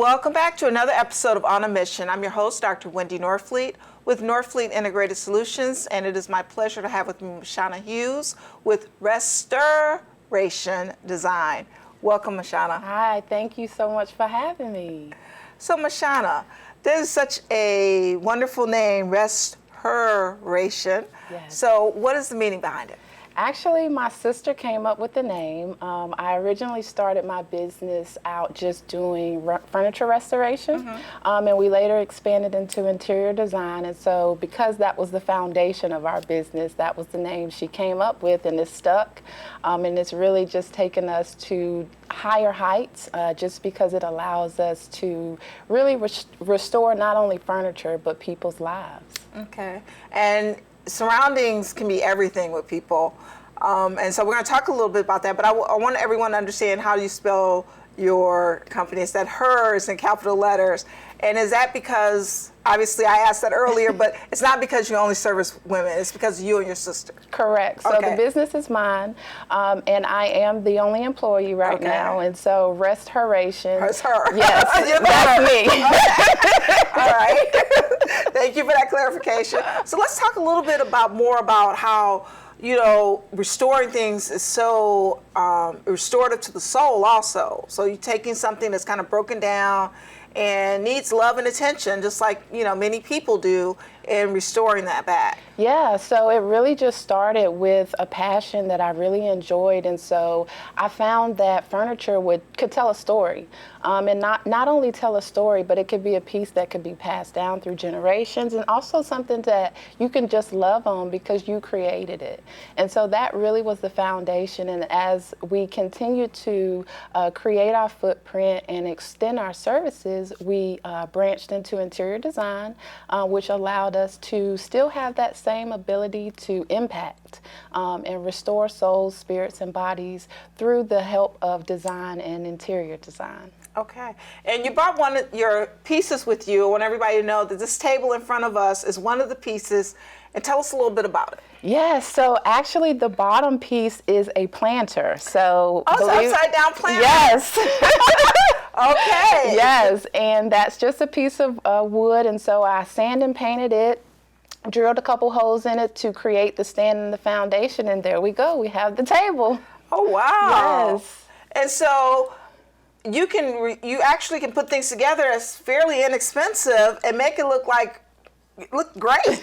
Welcome back to another episode of On a Mission. I'm your host, Dr. Wendy Norfleet with Norfleet Integrated Solutions, and it is my pleasure to have with me MaShonna Hughes with restHERation Design. Welcome, MaShonna. Hi, thank you so much for having me. So, MaShonna, this is such a wonderful name, restHERation. Yes. So, what is the meaning behind it? Actually, my sister came up with the name. I originally started my business out just doing furniture restoration, and we later expanded into interior design. And so because that was the foundation of our business, that was the name she came up with, and it's stuck. And it's really just taken us to higher heights just because it allows us to really restore not only furniture, but people's lives. Okay. And surroundings can be everything with people. And so we're going to talk a little bit about that, but I want everyone to understand how you spell your company. It's that her is in capital letters. And is that because, obviously I asked that earlier, but it's not because you only service women, it's because of you and your sister. Correct. So the business is mine, and I am the only employee right now, and so restHERation. It's her. Yes, that's me. All right. Thank you for that clarification. So let's talk a little bit more about how, you know, restoring things is so restorative to the soul also. So you're taking something that's kind of broken down and needs love and attention, just like, you know, many people do, and restoring that back. Yeah, so it really just started with a passion that I really enjoyed, and so I found that furniture could tell a story, and not only tell a story, but it could be a piece that could be passed down through generations, and also something that you can just love on because you created it. And so that really was the foundation, and as we continue to create our footprint and extend our services, we branched into interior design, which allowed us to still have that same ability to impact and restore souls, spirits, and bodies through the help of design and interior design. Okay. And you brought one of your pieces with you. I want everybody to know that this table in front of us is one of the pieces. And tell us a little bit about it. Yes, so actually the bottom piece is a planter. So it's an upside down planter? Yes. Okay. Yes, and that's just a piece of wood, and so I sand and painted it, drilled a couple holes in it to create the stand and the foundation, and there we go. We have the table. Oh, wow. Yes. And so you actually can put things together that's fairly inexpensive and make it look great.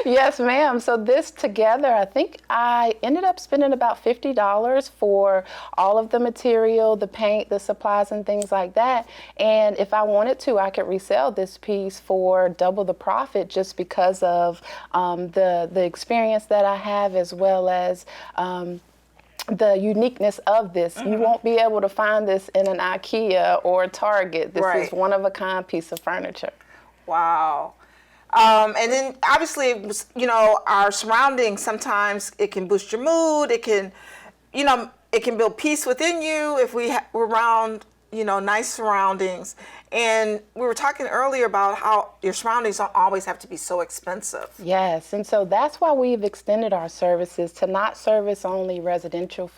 Yes, ma'am. So this together, I think I ended up spending about $50 for all of the material, the paint, the supplies, and things like that. And if I wanted to, I could resell this piece for double the profit just because of the experience that I have, as well as the uniqueness of this. You won't be able to find this in an IKEA or a Target. This is one-of-a-kind piece of furniture. Wow. And then obviously, you know, our surroundings, sometimes it can boost your mood. It can, you know, it can build peace within you if we're around, you know, nice surroundings. And we were talking earlier about how your surroundings don't always have to be so expensive. Yes, and so that's why we've extended our services to not service only residential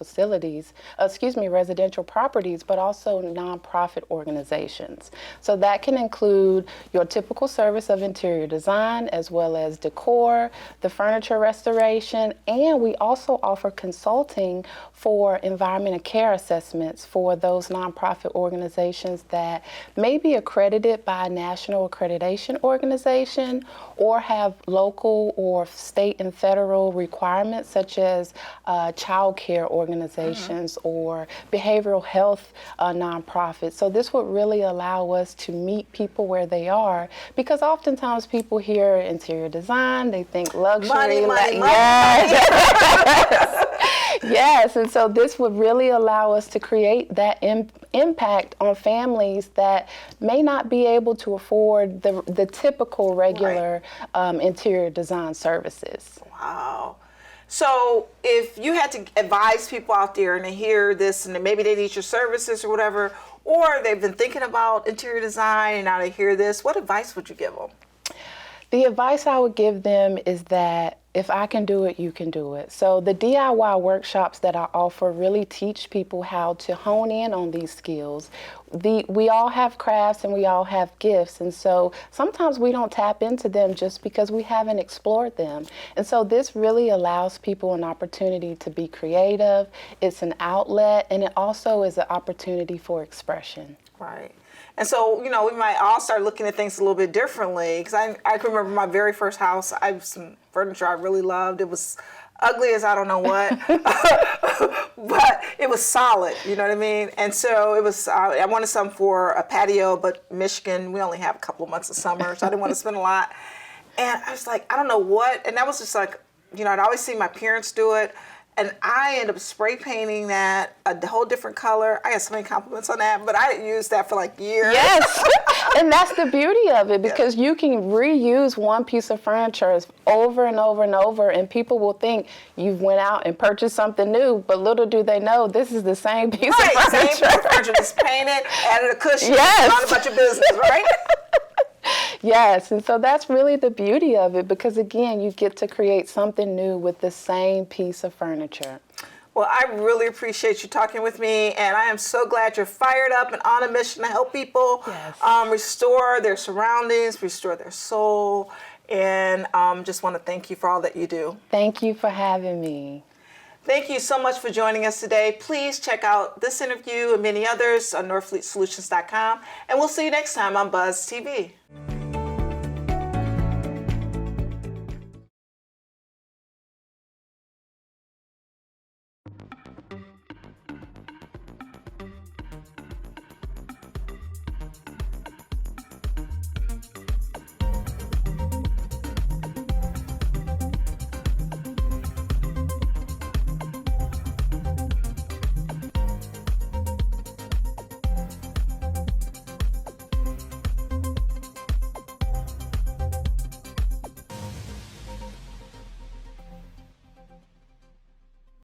residential properties, but also nonprofit organizations. So that can include your typical service of interior design, as well as decor, the furniture restoration, and we also offer consulting for environmental care assessments for those nonprofit organizations that may be accredited by a national accreditation organization or have local or state and federal requirements, such as child care organizations or behavioral health nonprofits. So this would really allow us to meet people where they are, because oftentimes people hear interior design, they think luxury. Money. Yes, and so this would really allow us to create that impact on families that may not be able to afford the typical regular interior design services. Wow. So if you had to advise people out there and they hear this and maybe they need your services or whatever, or they've been thinking about interior design and now they hear this, what advice would you give them? The advice I would give them is that If I can do it, you can do it. So the DIY workshops that I offer really teach people how to hone in on these skills. We all have crafts and we all have gifts, and so sometimes we don't tap into them just because we haven't explored them. And so this really allows people an opportunity to be creative. It's an outlet, and it also is an opportunity for expression. Right. And so, we might all start looking at things a little bit differently, because I can remember my very first house. I have some furniture I really loved. It was ugly as I don't know what, but it was solid, you know what I mean? And so it was, I wanted something for a patio, but Michigan, we only have a couple of months of summer, so I didn't want to spend a lot. And I was like, I don't know what, and that was just like, I'd always see my parents do it. And I ended up spray painting that a whole different color. I got so many compliments on that, but I didn't use that for like years. Yes, and that's the beauty of it, because you can reuse one piece of furniture over and over and over, and people will think you've went out and purchased something new, but little do they know this is the same piece of furniture. Same piece of furniture, just painted, added a cushion, yes. Not a bunch of business, right? Yes, and so that's really the beauty of it, because again, you get to create something new with the same piece of furniture. Well, I really appreciate you talking with me, and I am so glad you're fired up and on a mission to help people restore their surroundings, restore their soul, and just want to thank you for all that you do. Thank you for having me. Thank you so much for joining us today. Please check out this interview and many others on NorfleetSolutions.com, and we'll see you next time on Buzz TV.